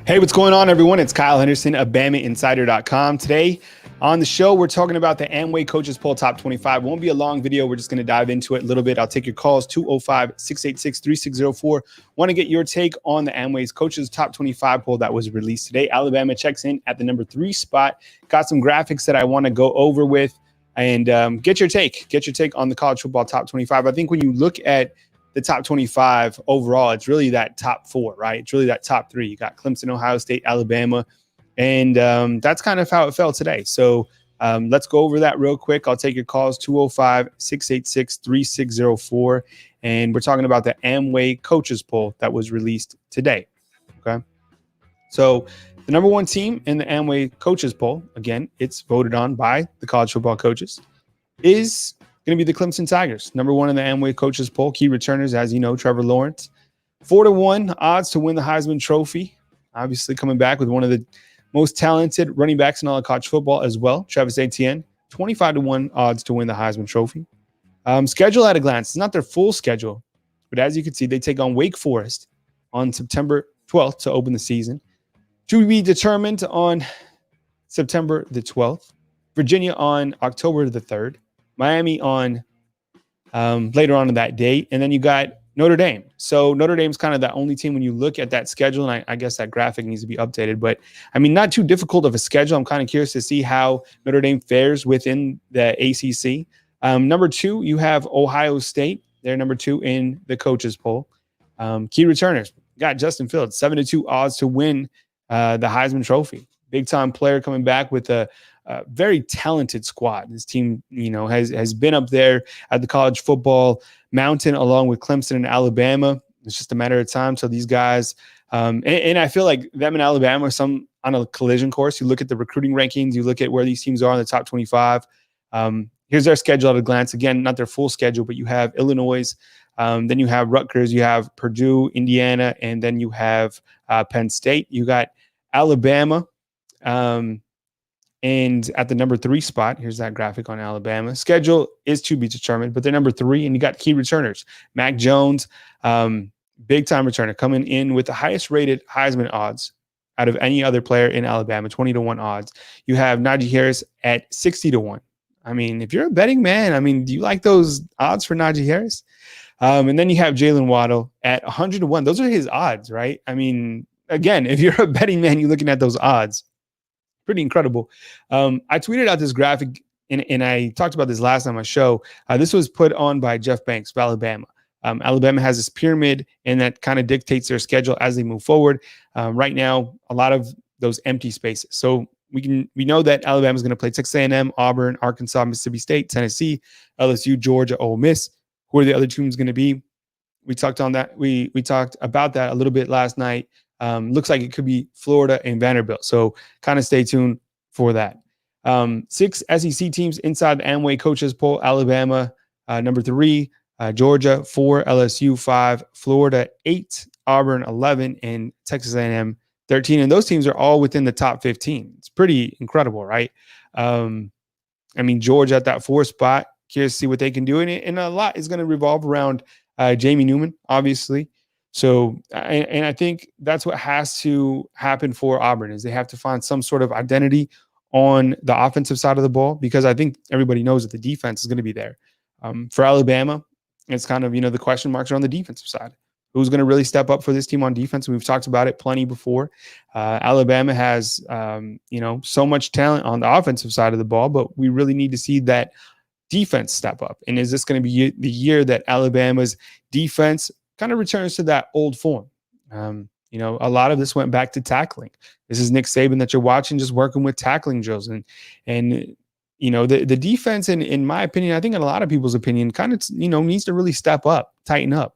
Hey, what's going on, everyone? It's Kyle Henderson of BamaInsider.com. Today on the show, we're talking about the Amway Coaches Poll Top 25. It won't be a long video. We're just going to dive into it a little bit. I'll take your calls, 205-686-3604. Want to get your take on the Amway's Coaches Top 25 poll that was released today. Alabama checks in at the number 3 spot. Got some graphics that I want to go over with and get your take. Get your take on the college football Top 25. I think when you look at the top 25 overall, it's really that top 4, right? It's really that top 3. You got Clemson, Ohio State, Alabama, and that's kind of how it felt today. So let's go over that real quick. I'll take your calls, 205-686-3604, and we're talking about the Amway Coaches Poll that was released today, okay? So the number 1 team in the Amway Coaches Poll, again, it's voted on by the college football coaches, is going to be the Clemson Tigers. Number 1 in the Amway Coaches Poll. Key returners, as you know, Trevor Lawrence. 4-1 odds to win the Heisman Trophy. Obviously coming back with one of the most talented running backs in all of college football as well, Travis Etienne. 25-1 odds to win the Heisman Trophy. Schedule at a glance. It's not their full schedule, but as you can see, they take on Wake Forest on September 12th to open the season. To be determined on September the 12th. Virginia on October the 3rd. Miami on later on in that date. And then you got Notre Dame. So Notre Dame's kind of the only team when you look at that schedule, and I guess that graphic needs to be updated. But, I mean, not too difficult of a schedule. I'm kind of curious to see how Notre Dame fares within the ACC. Number 2, you have Ohio State. They're number 2 in the coaches poll. Key returners. Got Justin Fields, 7-2 odds to win the Heisman Trophy. Big-time player coming back with a very talented squad. This team, has been up there at the college football mountain along with Clemson and Alabama. It's just a matter of time. So these guys, and I feel like them and Alabama are some on a collision course. You look at the recruiting rankings, you look at where these teams are in the top 25. Here's their schedule at a glance. Again, not their full schedule, but you have Illinois, then you have Rutgers, you have Purdue, Indiana, and then you have Penn State. You got Alabama. And at the number 3 spot, here's that graphic on Alabama. Schedule is to be determined, but they're number 3, and you got key returners. Mac Jones, big-time returner, coming in with the highest-rated Heisman odds out of any other player in Alabama, 20-1 odds. You have Najee Harris at 60-1. I mean, if you're a betting man, do you like those odds for Najee Harris? And then you have Jalen Waddle at 100-1. Those are his odds, right? I mean, again, if you're a betting man, you're looking at those odds. Pretty incredible. I tweeted out this graphic, and I talked about this last time on my show. This was put on by Jeff Banks of Alabama. Alabama has this pyramid, and that kind of dictates their schedule as they move forward. Right now, a lot of those empty spaces. So we know that Alabama is going to play Texas A&M, Auburn, Arkansas, Mississippi State, Tennessee, LSU, Georgia, Ole Miss. Who are the other teams going to be? We talked on that. We talked about that a little bit last night. Looks like it could be Florida and Vanderbilt. So kind of stay tuned for that. 6 SEC teams inside the Amway Coaches Poll. Alabama, number 3, Georgia, 4, LSU, 5, Florida, 8, Auburn, 11, and Texas A&M, 13. And those teams are all within the top 15. It's pretty incredible, right? Georgia at that 4th spot. Curious to see what they can do. And a lot is going to revolve around Jamie Newman, obviously. So, and I think that's what has to happen for Auburn is they have to find some sort of identity on the offensive side of the ball, because I think everybody knows that the defense is going to be there. For Alabama, it's kind of, the question marks are on the defensive side. Who's going to really step up for this team on defense? We've talked about it plenty before. Alabama has, so much talent on the offensive side of the ball, but we really need to see that defense step up. And is this going to be the year that Alabama's defense kind of returns to that old form? A lot of this went back to tackling. This is Nick Saban that you're watching, just working with tackling drills. And the defense, in my opinion, I think in a lot of people's opinion, kind of, needs to really step up, tighten up.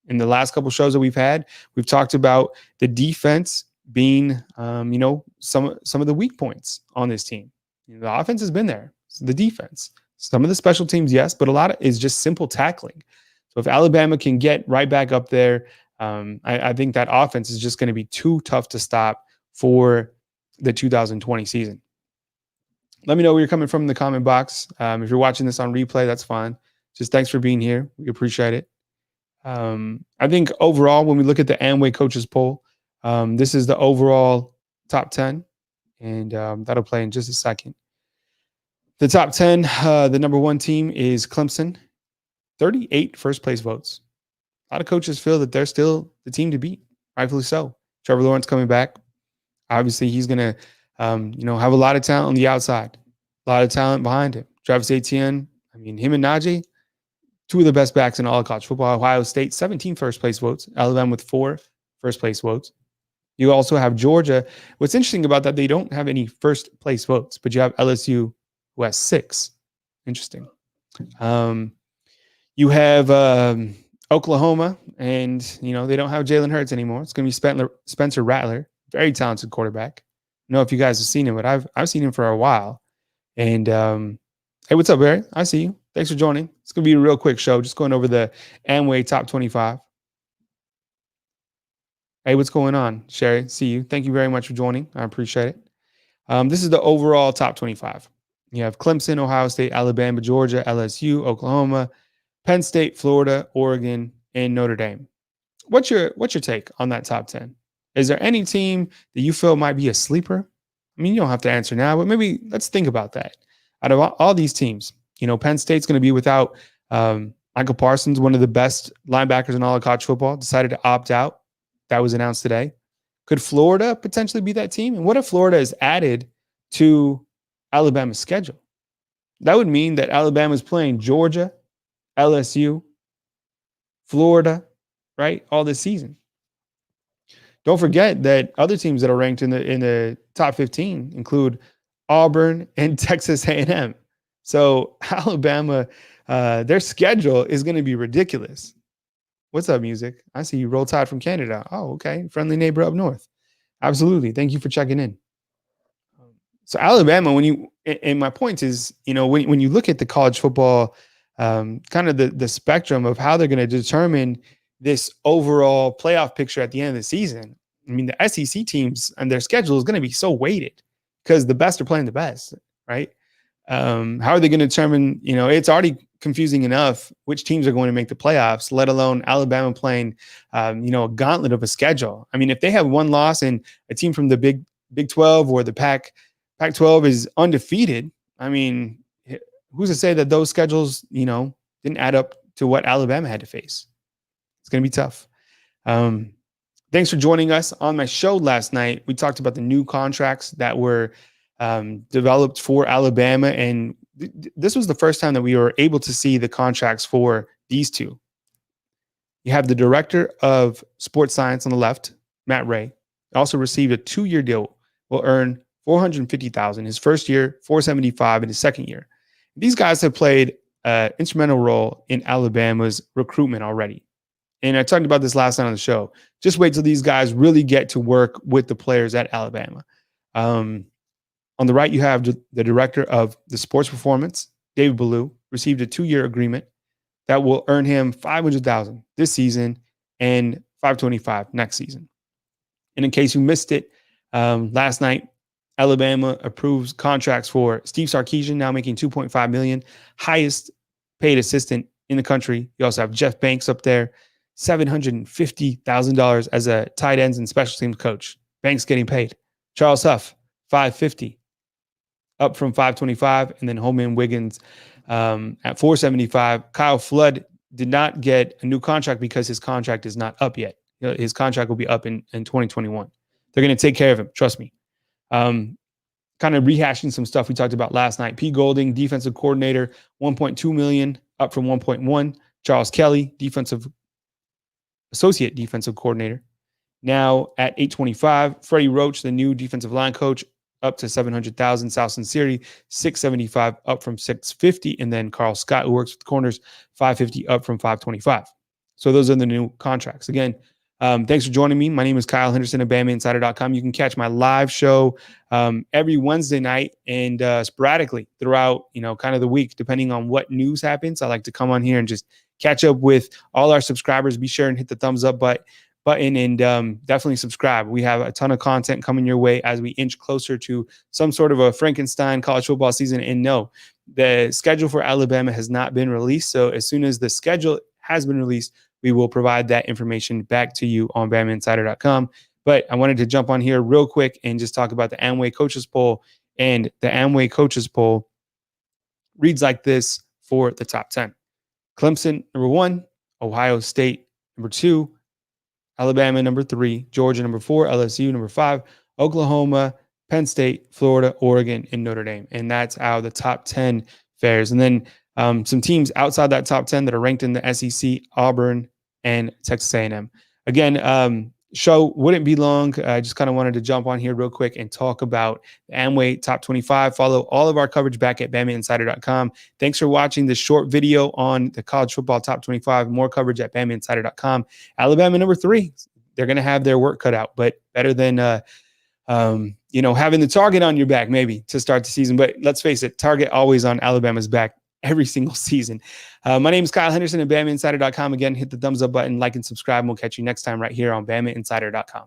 In the last couple shows that we've had, we've talked about the defense being, some of the weak points on this team. The offense has been there. So the defense. Some of the special teams, yes, but a lot of is just simple tackling. So if Alabama can get right back up there, I think that offense is just going to be too tough to stop for the 2020 season. Let me know where you're coming from in the comment box. If you're watching this on replay, that's fine. Just thanks for being here. We appreciate it. I think overall, when we look at the Amway Coaches Poll, This is the overall top 10, and that'll play in just a second. The top 10, the number one team is Clemson, 38 first place votes. A lot of coaches feel that they're still the team to beat, rightfully so. Trevor Lawrence coming back. Obviously, he's going to, have a lot of talent on the outside, a lot of talent behind him. Travis Etienne, him and Najee, two of the best backs in all of college football. Ohio State, 17 first place votes. Alabama with 4 first place votes. You also have Georgia. What's interesting about that, they don't have any first place votes, but you have LSU who has 6. Interesting. You have Oklahoma, and they don't have Jalen Hurts anymore. It's going to be Spencer Rattler, very talented quarterback. I don't know if you guys have seen him, but I've seen him for a while. And hey, what's up, Barry? I see you. Thanks for joining. It's going to be a real quick show, just going over the Amway top 25. Hey, what's going on, Sherry? See you. Thank you very much for joining. I appreciate it. This is the overall top 25. You have Clemson, Ohio State, Alabama, Georgia, LSU, Oklahoma, Penn State, Florida, Oregon, and Notre Dame. What's your take on that top 10? Is there any team that you feel might be a sleeper? You don't have to answer now, but maybe let's think about that. Out of all these teams, Penn State's going to be without Michael Parsons, one of the best linebackers in all of college football, decided to opt out. That was announced today. Could Florida potentially be that team? And what if Florida is added to Alabama's schedule? That would mean that Alabama's playing Georgia, LSU, Florida, right, all this season. Don't forget that other teams that are ranked in the top 15 include Auburn and Texas A&M. So Alabama, their schedule is going to be ridiculous. What's up, music? I see you. Roll Tide from Canada. Oh, okay. Friendly neighbor up north. Absolutely. Thank you for checking in. So Alabama, and my point is, when you look at the college football, kind of the spectrum of how they're going to determine this overall playoff picture at the end of the season. The SEC teams and their schedule is going to be so weighted because the best are playing the best, right? How are they going to determine, it's already confusing enough which teams are going to make the playoffs, let alone Alabama playing, a gauntlet of a schedule. If they have one loss and a team from the Big 12 or the Pac-12 is undefeated, who's to say that those schedules, didn't add up to what Alabama had to face? It's going to be tough. Thanks for joining us on my show last night. We talked about the new contracts that were developed for Alabama, and this was the first time that we were able to see the contracts for these two. You have the director of sports science on the left, Matt Ray, also received a 2-year deal, will earn $450,000 his first year, $475,000 in his second year. These guys have played an instrumental role in Alabama's recruitment already. And I talked about this last night on the show. Just wait till these guys really get to work with the players at Alabama. On the right, you have the director of the sports performance, David Ballou, received a 2-year agreement that will earn him $500,000 this season and $525,000 next season. And in case you missed it, last night, Alabama approves contracts for Steve Sarkisian, now making $2.5 million, highest paid assistant in the country. You also have Jeff Banks up there, $750,000 as a tight ends and special teams coach. Banks getting paid. Charles Huff, $550,000, up from $525,000, and then Holman Wiggins at $475,000. Kyle Flood did not get a new contract because his contract is not up yet. His contract will be up in 2021. They're going to take care of him. Trust me. Kind of rehashing some stuff we talked about last night. P. Golding, defensive coordinator, $1.2 million, up from $1.1 million. Charles Kelly, associate defensive coordinator, now at $825,000. Freddie Roach, the new defensive line coach, up to $700,000. Sal Sinceri, $675,000, up from $650,000. And then Carl Scott, who works with the corners, $550,000, up from $525,000. So those are the new contracts. Again, thanks for joining me. My name is Kyle Henderson of BamaInsider.com. You can catch my live show every Wednesday night and sporadically throughout, kind of the week, depending on what news happens. I like to come on here and just catch up with all our subscribers. Be sure and hit the thumbs up button and definitely subscribe. We have a ton of content coming your way as we inch closer to some sort of a Frankenstein college football season. And no, the schedule for Alabama has not been released. So as soon as the schedule has been released, we will provide that information back to you on BamaInsider.com. But I wanted to jump on here real quick and just talk about the Amway Coaches Poll. And the Amway Coaches Poll reads like this for the top 10. Clemson, number 1, Ohio State, number 2, Alabama, number 3, Georgia, number 4, LSU, number 5, Oklahoma, Penn State, Florida, Oregon, and Notre Dame. And that's how the top 10 fares. And then some teams outside that top 10 that are ranked in the SEC, Auburn and Texas A&M. Again, show wouldn't be long. I just kind of wanted to jump on here real quick and talk about the Amway Top 25. Follow all of our coverage back at BamaInsider.com. Thanks for watching this short video on the college football Top 25. More coverage at BamaInsider.com. Alabama, number 3. They're going to have their work cut out, but better than having the target on your back maybe to start the season. But let's face it, target always on Alabama's back every single season. My name is Kyle Henderson at BamaInsider.com. Again, hit the thumbs up button, like and subscribe, and we'll catch you next time right here on BamaInsider.com.